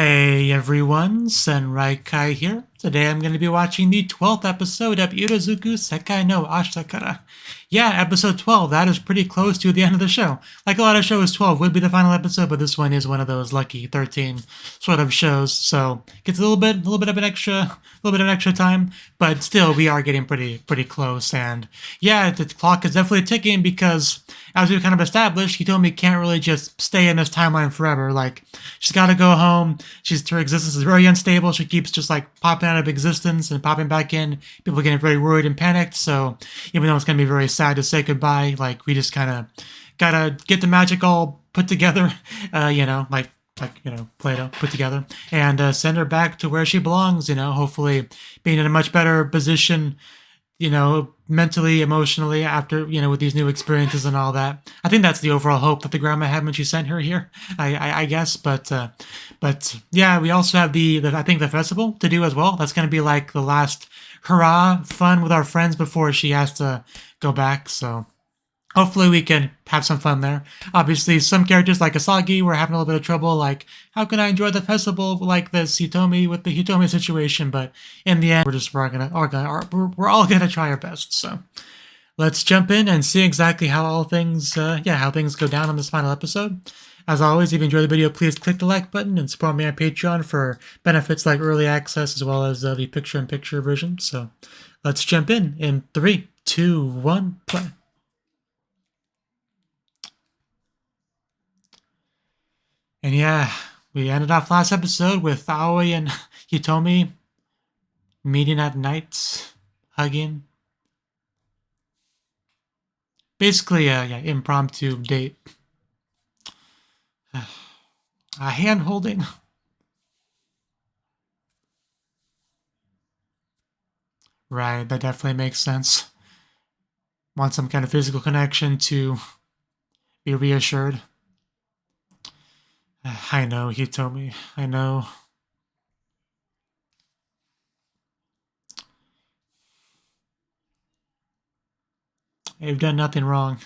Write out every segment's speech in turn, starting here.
Hey everyone, Kai here. Today I'm going to be watching the 12th episode of Irozuku Sekai no Ashita. Yeah, episode 12, that is pretty close to the end of the show. Like a lot of shows, 12 would be the final episode, but this one is one of those lucky 13 sort of shows, so gets a little bit of an extra time, but still we are getting pretty close. And yeah, the clock is definitely ticking because, as we've kind of established, Hitomi can't really just stay in this timeline forever. Like, she's got to go home. Her existence is very unstable. She keeps just like popping out of existence and popping back in. People getting very worried and panicked. So even though it's going to be very sad to say goodbye, like, we just kind of gotta get the magic all put together, Plato put together, and send her back to where she belongs, hopefully being in a much better position, mentally, emotionally, after, with these new experiences and all that. I think that's the overall hope that the grandma had when she sent her here, I guess. But yeah, we also have I think the festival to do as well. That's going to be like the last hurrah fun with our friends before she has to go back. So hopefully we can have some fun there. Obviously, some characters like Asagi were having a little bit of trouble, like, how can I enjoy the festival like this Hitomi with the Hitomi situation? But in the end, we're all gonna try our best. So let's jump in and see exactly how things go down on this final episode. As always, if you enjoyed the video, please click the like button and support me on Patreon for benefits like early access as well as the picture-in-picture version. So let's jump in 3, 2, 1, play. And yeah, we ended off last episode with Aoi and Hitomi meeting at night, hugging. Basically, impromptu date. A hand holding. Right, that definitely makes sense. Want some kind of physical connection to be reassured. I know, Hitomi. I know. You've done nothing wrong.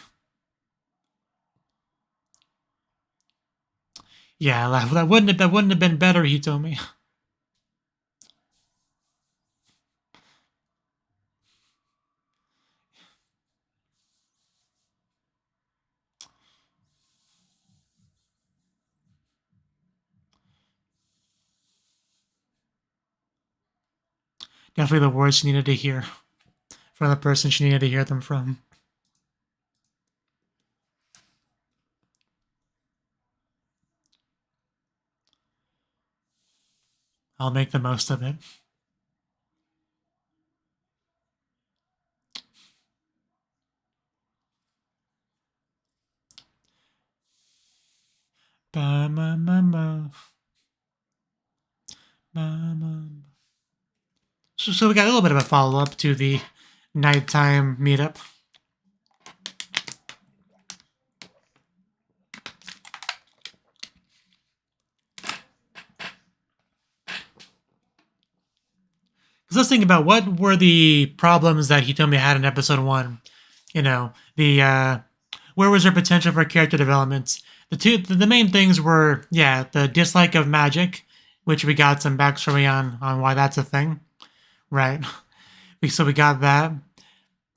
Yeah, that wouldn't have been better, Hitomi. Definitely the words she needed to hear from the person she needed to hear them from. I'll make the most of it. So we got a little bit of a follow-up to the nighttime meetup. Because let's think about what were the problems that Hitomi had in episode 1. Where was her potential for character development? The main things were, the dislike of magic, which we got some backstory on why that's a thing, right? So we got that,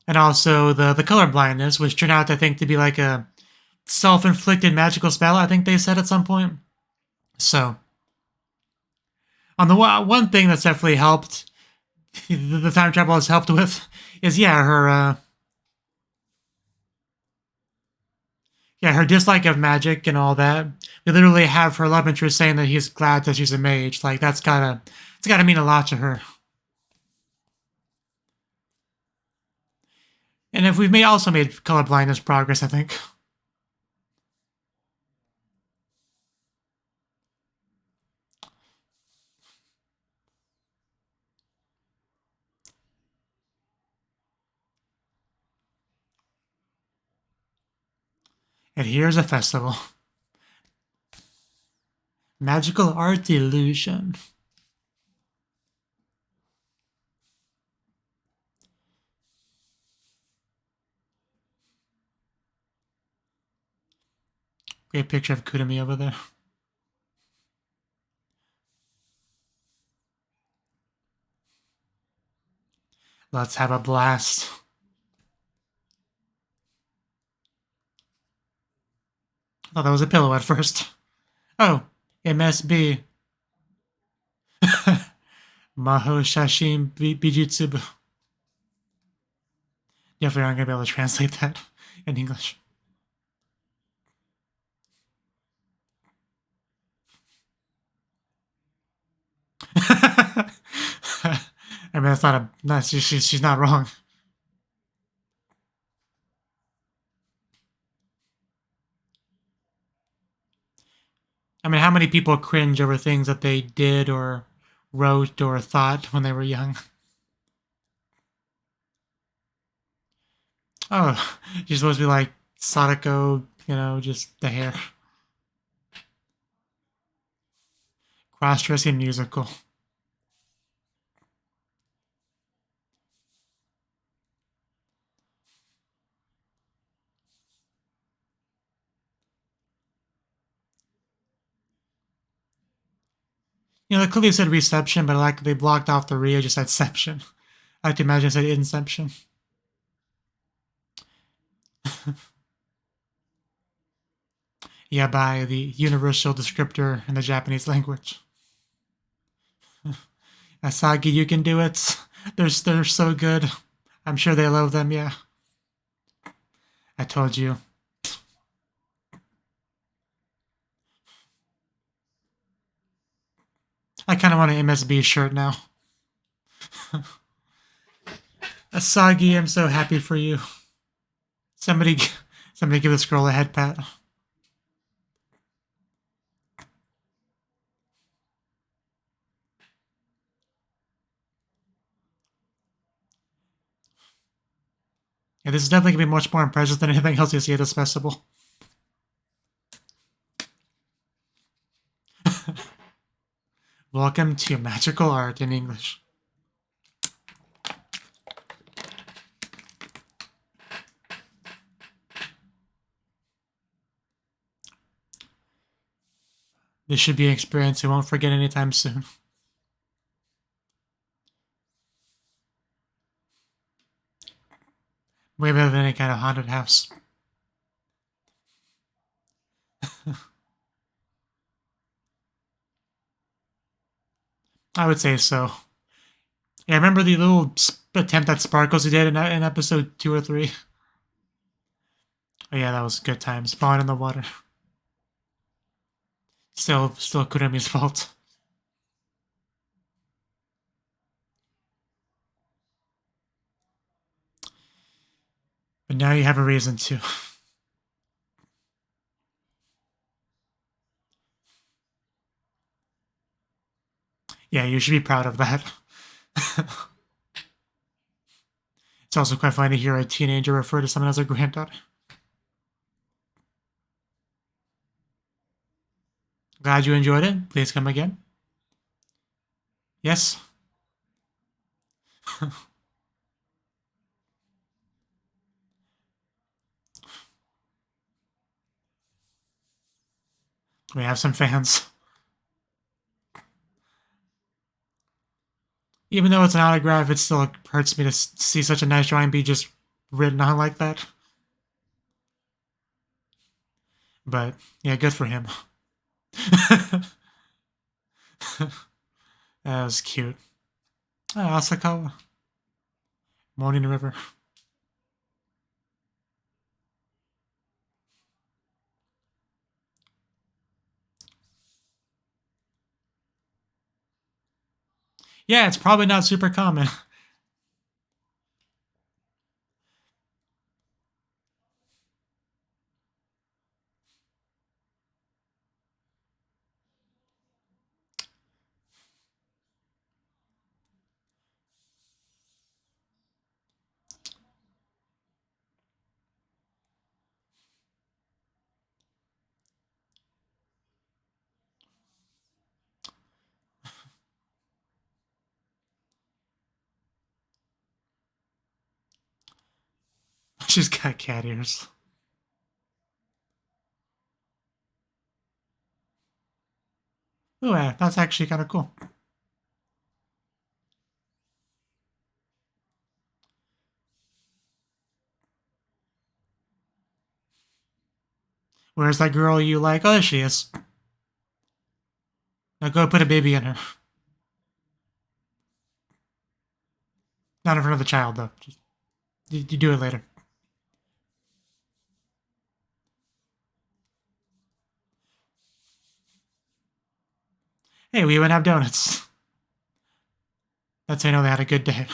and also the color blindness, which turned out, I think, to be like a self-inflicted magical spell, I think they said at some point. So on the one thing that's definitely helped, the time travel has helped with, is her dislike of magic and all that. We literally have her love interest saying that he's glad that she's a mage. Like, it's gotta mean a lot to her. And if we've also made colorblindness progress, I think. And here's a festival. Magical art illusion. Great picture of Kurumi over there. Let's have a blast. I thought that was a pillow at first. Oh, MSB. Maho Shashin Bijutsubu. Definitely aren't going to be able to translate that in English. I mean, that's not a. That's she's not wrong. I mean, how many people cringe over things that they did or wrote or thought when they were young? Oh, you're supposed to be like Sadako, just the hair. Cross-dressing musical. They clearly said reception, but like they blocked off the re, just said ception. I like to imagine it said inception. Yeah, by the universal descriptor in the Japanese language. Asagi, you can do it. They're so good. I'm sure they love them, yeah. I told you. I kind of want an MSB shirt now. Asagi, I'm so happy for you. Somebody give this girl a head pat. Yeah, this is definitely going to be much more impressive than anything else you see at this festival. Welcome to magical art in English. This should be an experience we won't forget anytime soon. Way better than any kind of haunted house. I would say so. Yeah, I remember the little attempt at sparkles he did in episode 2 or 3. Oh yeah, that was good times. Falling in the water. Still Kurami's fault. But now you have a reason to. Yeah, you should be proud of that. It's also quite funny to hear a teenager refer to someone as a granddaughter. Glad you enjoyed it. Please come again. Yes. We have some fans. Even though it's an autograph, it still hurts me to see such a nice drawing be just written on like that. But yeah, good for him. That was cute. Oh, Asakawa. Morning River. Yeah, it's probably not super common. She's got cat ears. Ooh, yeah, that's actually kind of cool. Where's that girl you like? Oh, there she is. Now go put a baby in her. Not in front of the child, though. Just, you do it later. Hey, we even have donuts. That's how I know they had a good day.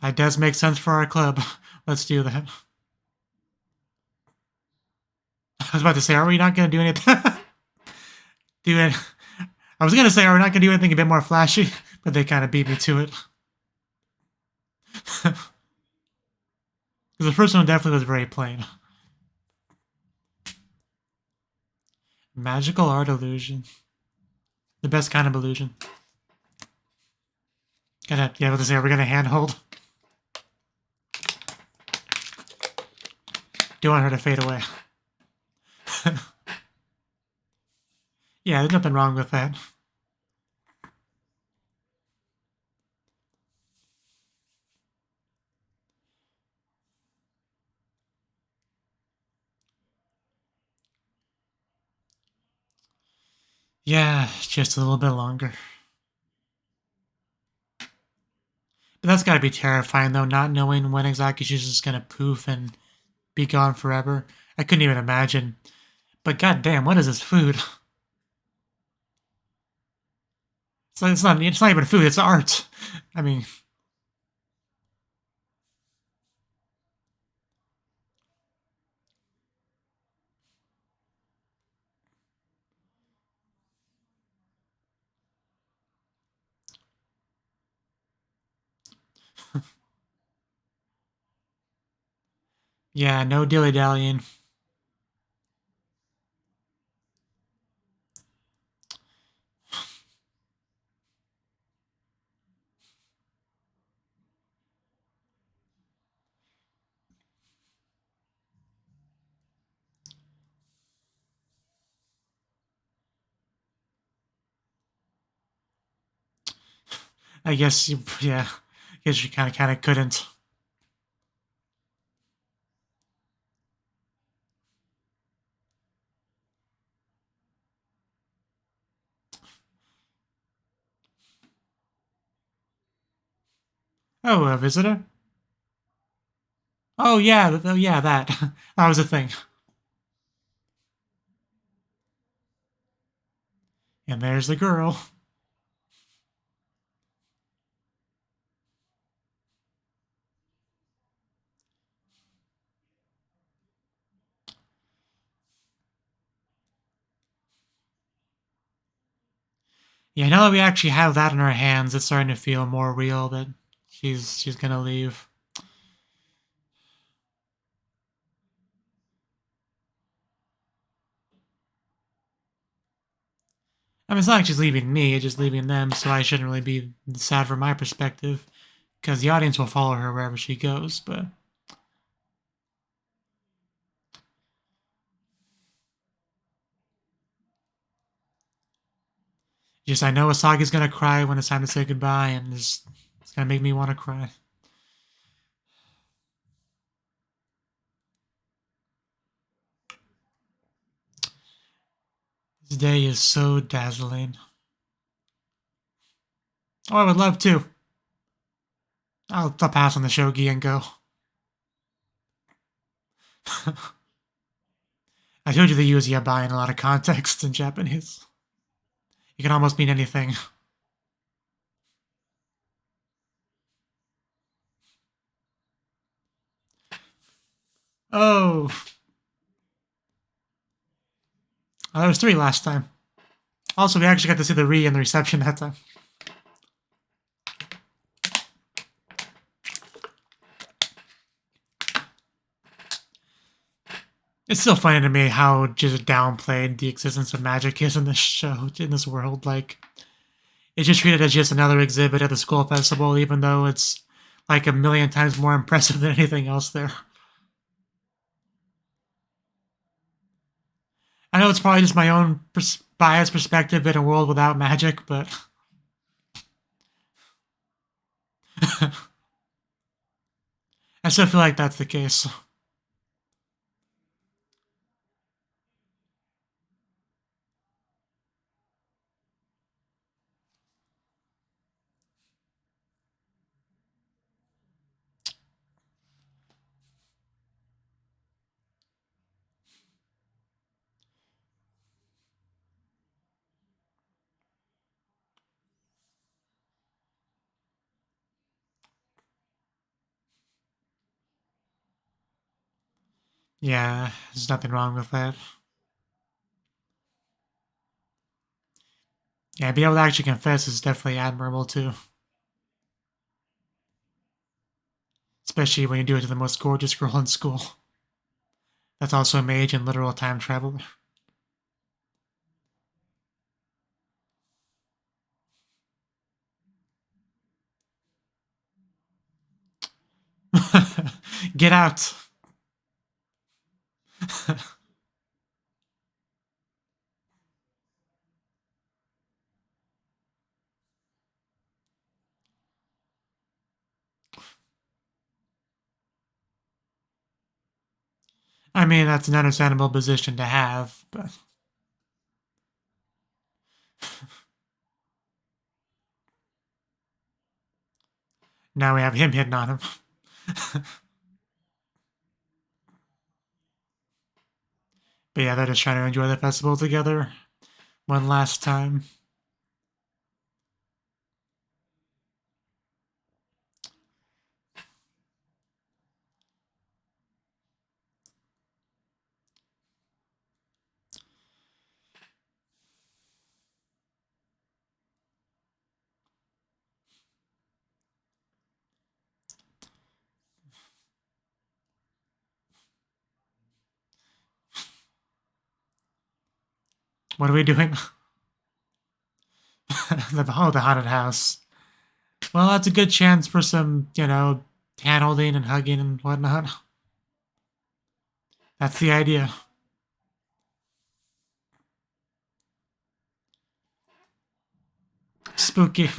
That does make sense for our club. Let's do that. I was about to say, are we not going to do anything? I was going to say, are we not going to do anything a bit more flashy? But they kind of beat me to it. Because the first one definitely was very plain. Magical art illusion. The best kind of illusion. Yeah, I was to say, are we gonna handhold? Don't want her to fade away. Yeah, there's nothing wrong with that. Yeah, just a little bit longer. But that's gotta be terrifying, though, not knowing when exactly she's just gonna poof and be gone forever. I couldn't even imagine. But goddamn, what is this food? It's not even food, it's art. I mean... Yeah, no dilly-dallying. I guess you, yeah. I guess you kind of couldn't. Oh, a visitor? Oh yeah, that. That was a thing. And there's the girl. Yeah, now that we actually have that in our hands, it's starting to feel more real that she's gonna leave. I mean, it's not like she's leaving me, it's just leaving them, so I shouldn't really be sad from my perspective, because the audience will follow her wherever she goes, but... Just, I know Asagi's gonna cry when it's time to say goodbye, and it's gonna make me want to cry. This day is so dazzling. Oh, I would love to. I'll pass on the shogi and go. I told you they use yabai in a lot of contexts in Japanese. It can almost mean anything. Oh. Oh, there was 3 last time. Also, we actually got to see the in the reception that time. It's still funny to me how just downplayed the existence of magic is in this show, in this world. Like, it's just treated as just another exhibit at the school festival, even though it's like a million times more impressive than anything else there. I know it's probably just my own biased perspective in a world without magic, but... still feel like that's the case. Yeah, there's nothing wrong with that. Yeah, being able to actually confess is definitely admirable too. Especially when you do it to the most gorgeous girl in school. That's also a mage and literal time traveler. Get out. I mean, that's an understandable position to have, but now we have him hitting on him. But yeah, they're just trying to enjoy the festival together one last time. What are we doing? The haunted house. Well, that's a good chance for some, hand holding and hugging and whatnot. That's the idea. Spooky.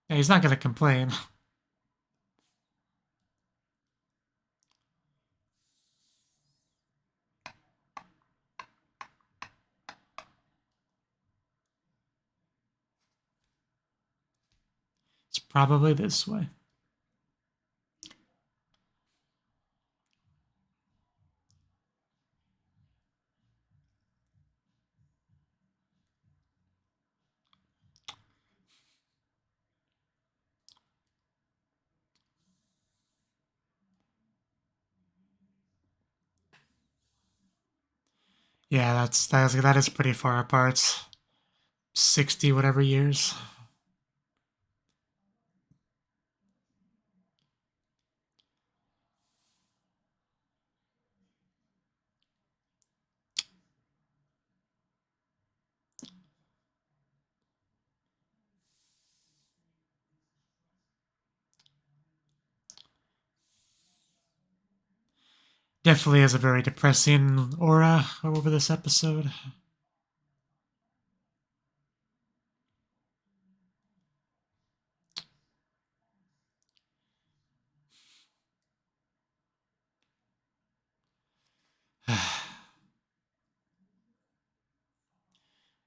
Yeah, he's not going to complain. It's probably this way. Yeah, that is pretty far apart. 60 whatever years. Definitely has a very depressing aura over this episode.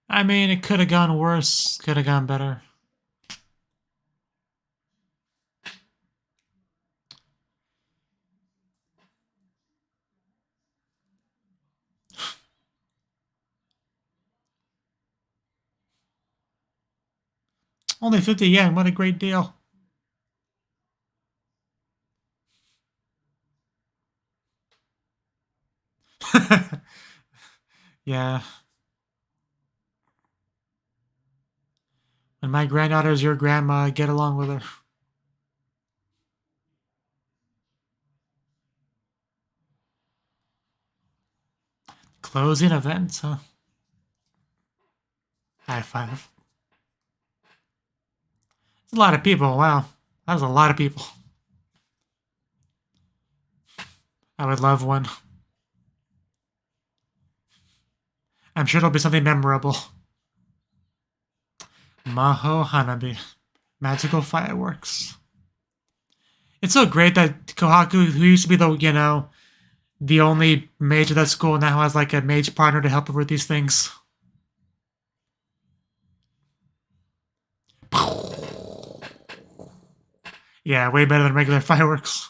I mean, it could have gone worse, could have gone better. Only 50 yen, what a great deal. Yeah. When my granddaughter's your grandma, get along with her. Closing event, huh? High five. It's a lot of people, wow. That was a lot of people. I would love one. I'm sure it'll be something memorable. Maho Hanabi. Magical fireworks. It's so great that Kohaku, who used to be the only mage of that school, now has like a mage partner to help her with these things. Yeah, way better than regular fireworks.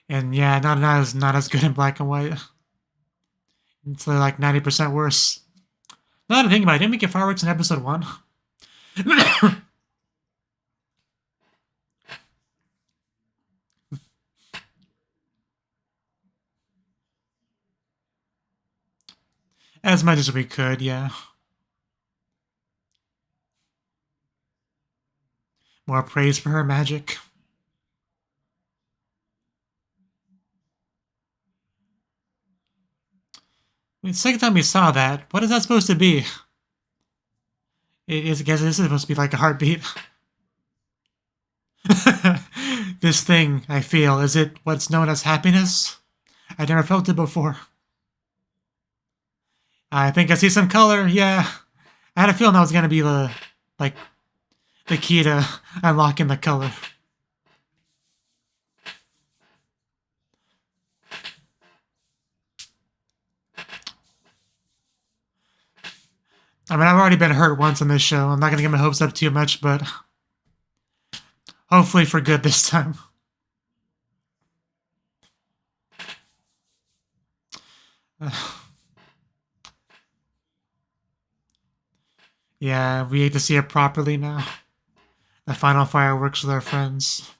And yeah, not as good in black and white. It's like 90% worse. Now that I think about it, didn't we get fireworks in episode 1? As much as we could, yeah. More praise for her magic. I mean, second time we saw that, what is that supposed to be? I guess this is supposed to be like a heartbeat. This thing, I feel, is it what's known as happiness? I never felt it before. I think I see some color, yeah. I had a feeling that was gonna be the key to unlocking the color. I mean, I've already been hurt once on this show. I'm not gonna get my hopes up too much, but hopefully for good this time. Yeah, we get to see it properly now. The final fireworks with our friends.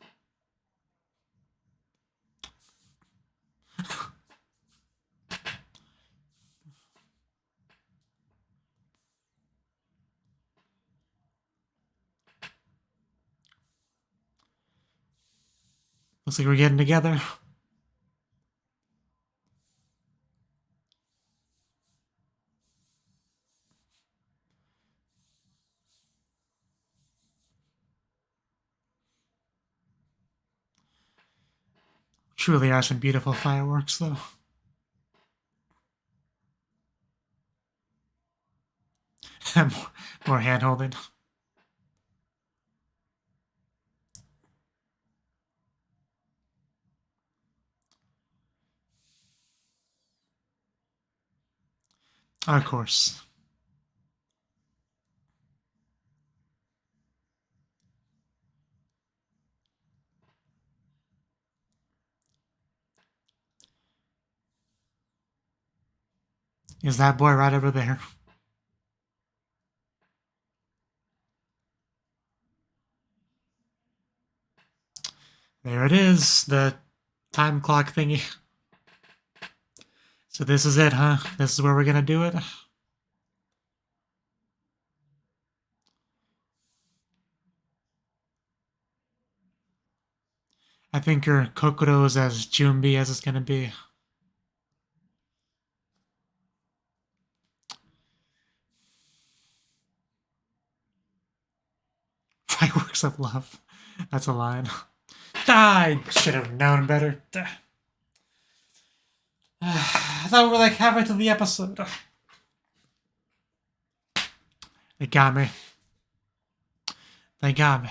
Looks like we're getting together. Truly are some beautiful fireworks, though. More hand holding. Of course. Is that boy right over there? There it is, the time clock thingy. So this is it, huh? This is where we're gonna do it? I think your Kokoro is as Junbi as it's gonna be. Fireworks of love. That's a line. I should have known better. I thought we were like halfway through the episode. They got me. They got me.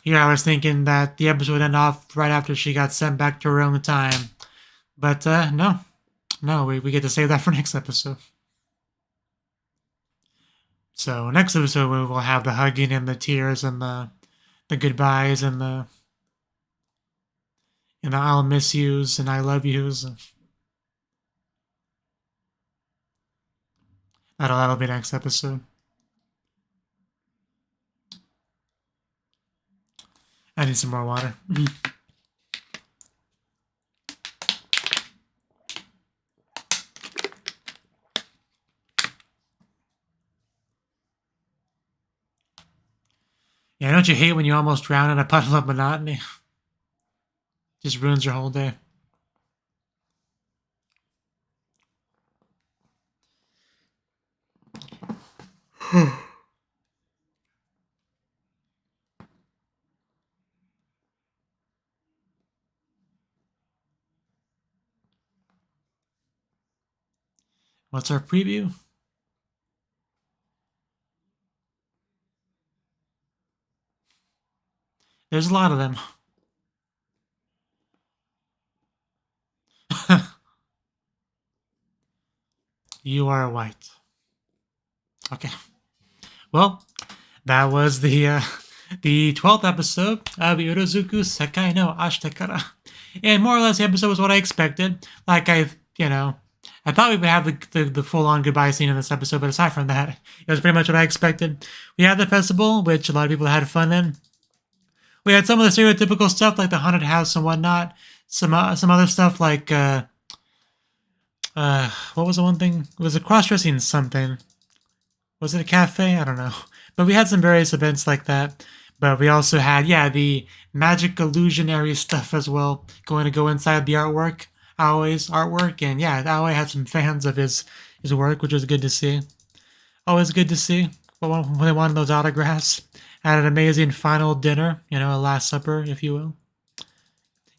Yeah, I was thinking that the episode would end off right after she got sent back to her own time. But no. No, we get to save that for next episode. So next episode we will have the hugging and the tears and the goodbyes and the I'll miss yous and I love yous. That'll be next episode. I need some more water. Yeah, don't you hate when you almost drown in a puddle of monotony? Just ruins your whole day. What's our preview? There's a lot of them. You are white. Okay. Well, that was the 12th episode of Irozuku Sekai no Ashita. And more or less, the episode was what I expected. Like I thought we would have the full-on goodbye scene in this episode, but aside from that, it was pretty much what I expected. We had the festival, which a lot of people had fun in. We had some of the stereotypical stuff like the haunted house and whatnot. Some other stuff like what was the one thing? It was a cross-dressing something. Was it a cafe? I don't know. But we had some various events like that. But we also had, the magic illusionary stuff as well, going to go inside the artwork, Aoi's artwork. And yeah, Aoi had some fans of his work, which was good to see. Always good to see when they wanted those autographs. Had an amazing final dinner, a last supper, if you will.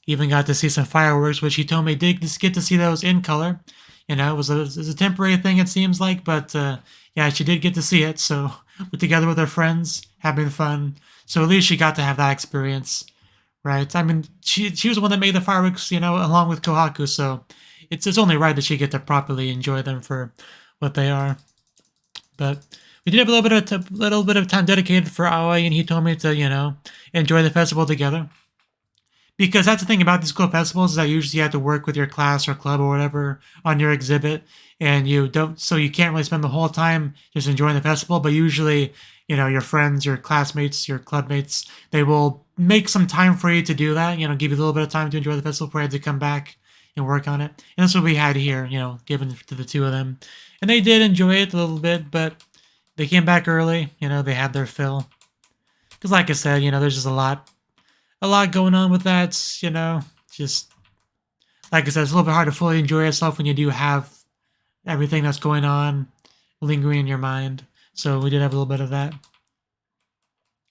Even got to see some fireworks, which Hitomi did get to see those in color. It was a temporary thing, it seems like, but yeah, she did get to see it. So we're together with her friends, having fun. So at least she got to have that experience, right? I mean, she was the one that made the fireworks, along with Kohaku. So it's only right that she get to properly enjoy them for what they are. But we did have a little bit of time dedicated for Aoi and Hitomi to enjoy the festival together. Because that's the thing about these cool festivals is that usually you have to work with your class or club or whatever on your exhibit, and you can't really spend the whole time just enjoying the festival. But usually, your friends, your classmates, your clubmates, they will make some time for you to do that. Give you a little bit of time to enjoy the festival before you have to come back and work on it. And that's what we had here, given to the two of them, and they did enjoy it a little bit, but they came back early. They had their fill. Because, like I said, there's just a lot going on with that, just like I said, it's a little bit hard to fully enjoy yourself when you do have everything that's going on lingering in your mind. So we did have a little bit of that.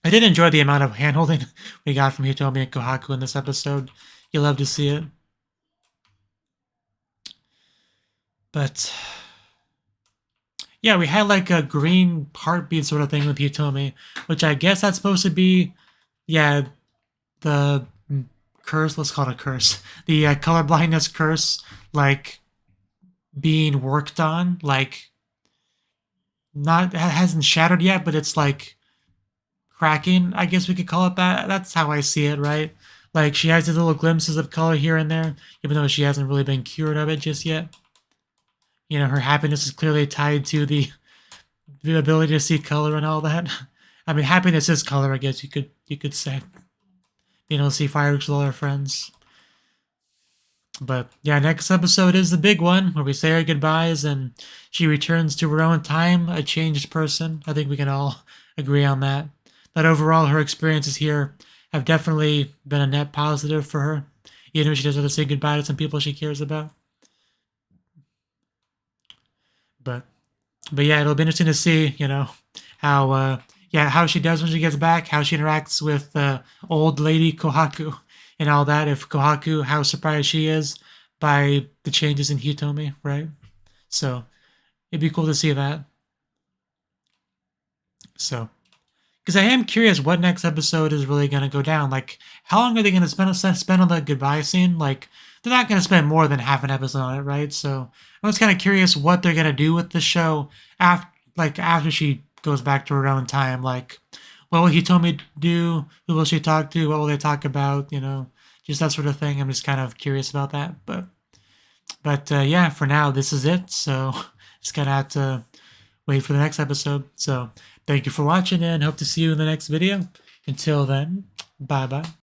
I did enjoy the amount of hand-holding we got from Hitomi and Kohaku in this episode. You love to see it. But yeah, we had like a green heartbeat sort of thing with Hitomi, which I guess that's supposed to be, the curse, let's call it a curse. The color blindness curse, like, being worked on, like, hasn't shattered yet, but it's like cracking, I guess we could call it that. That's how I see it, right? Like, she has these little glimpses of color here and there, even though she hasn't really been cured of it just yet. Her happiness is clearly tied to the ability to see color and all that. I mean, happiness is color, I guess you could say. Being able to see fireworks with all our friends. But yeah, next episode is the big one where we say our goodbyes and she returns to her own time, a changed person. I think we can all agree on that. But overall, her experiences here have definitely been a net positive for her, even if she does have to say goodbye to some people she cares about. But yeah, it'll be interesting to see, how she does when she gets back, how she interacts with old lady Kohaku and all that. If Kohaku, how surprised she is by the changes in Hitomi, right? So it'd be cool to see that. So, because I am curious what next episode is really going to go down. Like, how long are they going to spend on the goodbye scene? Like, they're not going to spend more than half an episode on it, right? So I was kind of curious what they're going to do with the show after she goes back to her own time. Like, what will Hitomi do? Who will she talk to? What will they talk about? Just that sort of thing. I'm just kind of curious about that. But yeah, for now, this is it. So just gonna have to wait for the next episode. So thank you for watching and hope to see you in the next video. Until then, bye-bye.